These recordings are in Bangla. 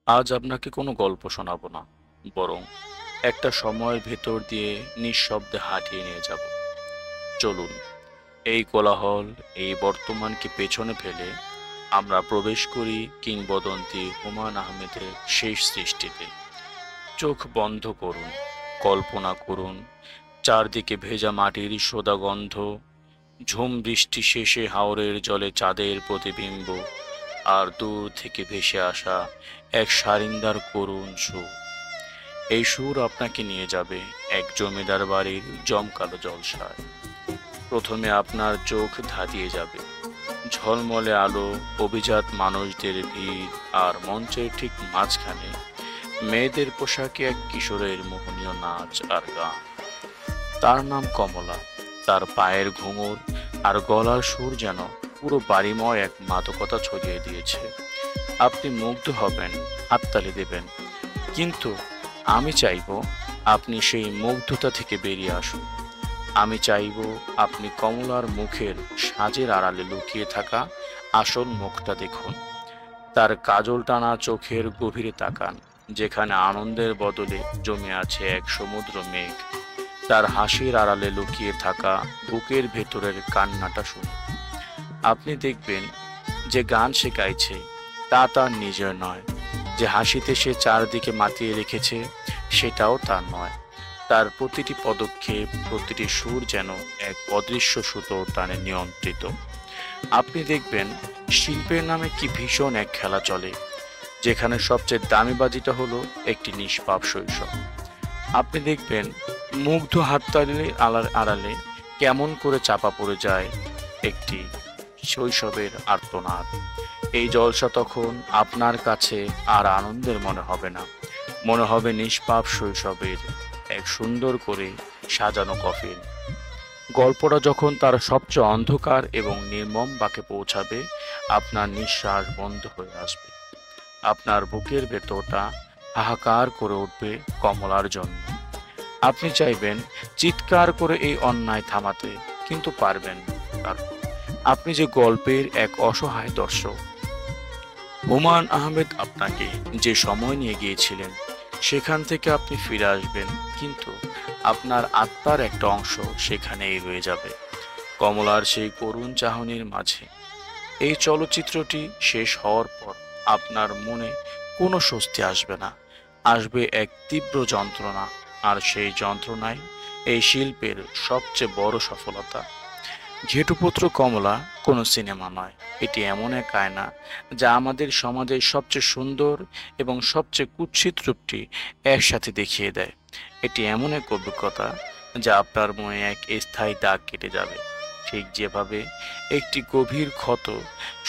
আজ আপনাকে কোনো গল্প শোনাবো না, বরং একটা সময়ের ভেতর দিয়ে নিঃশব্দে হাঁটিয়ে নিয়ে যাব। চলুন, এই কোলাহল, এই বর্তমানকে পেছনে ফেলে আমরা প্রবেশ করি কিংবদন্তি হুমায়ূন আহমেদের শেষ সৃষ্টিতে। চোখ বন্ধ করুন, কল্পনা করুন, চারদিকে ভেজা মাটির সোদা গন্ধ, ঝুম বৃষ্টি শেষে হাওরের জলে চাঁদের প্রতিবিম্ব, আর দূর থেকে ভেসে আসা এক সারিন্দার করুণ সুর। এই সুর আপনাকে নিয়ে যাবে এক জমিদার বাড়ির জমকালো জলসায়। প্রথমে আপনার চোখ ধাঁধিয়ে যাবে, ঝলমলে আলো, অভিজাত মানুষদের ভিড়, আর মঞ্চের ঠিক মাঝখানে মেয়েদের পোশাকে এক কিশোরের মোহনীয় নাচ আর গান। তার নাম কমলা। তার পায়ের ঘুঙুর আর গলার সুর যেন পুরো বাড়িময় এক মাদকতা ছড়িয়ে দিয়েছে। আপনি মুগ্ধ হবেন, হাততালি দেবেন, কিন্তু আমি চাইব আপনি সেই মুগ্ধতা থেকে বেরিয়ে আসুন। আমি চাইব আপনি কমলার মুখের সাজের আড়ালে লুকিয়ে থাকা আসল মুখটা দেখুন। তার কাজল টানা চোখের গভীরে তাকান, যেখানে আনন্দের বদলে জমে আছে এক সমুদ্র মেঘ। তার হাসির আড়ালে লুকিয়ে থাকা বুকের ভেতরের কান্নাটা শুনুন। আপনি দেখবেন যে গান সে গাইছে তা তার নিজের নয়, যে হাসিতে সে চারদিকে মাতিয়ে রেখেছে সেটাও তার নয়। তার প্রতিটি পদক্ষেপ, প্রতিটি সুর যেন এক অদৃশ্য সুতোর টানে নিয়ন্ত্রিত। আপনি দেখবেন শিল্পের নামে কি ভীষণ এক খেলা চলে, যেখানে সবচেয়ে দামি বাজিটা হলো একটি নিষ্পাপ শৈশব। আপনি দেখবেন মুগ্ধ হাততালির আড়ালে কেমন করে চাপা পড়ে যায় একটি শৈশবের আর্তনাদ। এই জলসা তখন আপনার কাছে আর আনন্দের মনে হবে না, মনে হবে নিষ্পাপ শৈশবের এক সুন্দর করে সাজানো কফিন। গল্পটা যখন তার সবচেয়ে অন্ধকার এবং নির্মম বাঁকে পৌঁছাবে, আপনার নিঃশ্বাস বন্ধ হয়ে আসবে, আপনার বুকের ভেতরটা হাহাকার করে উঠবে কমলার জন্য। আপনি চাইবেন চিৎকার করে এই অন্যায় থামাতে, কিন্তু পারবেন না, কারণ আপনি যে গল্পের এক অসহায় দর্শক। হুমায়ূন আহমেদ আপনাকে যে সময় নিয়ে গিয়েছিলেন সেখান থেকে আপনি ফিরে আসবেন, কিন্তু আপনার আত্মার একটা অংশ সেখানেই রয়ে যাবে, কমলার সেই করুণ চাহনির মাঝে। এই চলচ্চিত্রটি শেষ হওয়ার পর আপনার মনে কোনো স্বস্তি আসবে না, আসবে এক তীব্র যন্ত্রণা। আর সেই যন্ত্রণাই এই শিল্পের সবচেয়ে বড় সফলতা। ঘেটুপুত্র কমলা কোনো সিনেমা নয়, এটি এমন এক আয়না যা আমাদের সমাজের সবচেয়ে সুন্দর এবং সবচেয়ে কুৎসিত রূপটি একসাথে দেখিয়ে দেয়। এটি এমন এক অভিজ্ঞতা যা আপনার মনে এক স্থায়ী দাগ কেটে যাবে, ঠিক যেভাবে একটি গভীর ক্ষত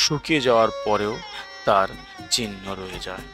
শুকিয়ে যাওয়ার পরেও তার চিহ্ন রয়ে যায়।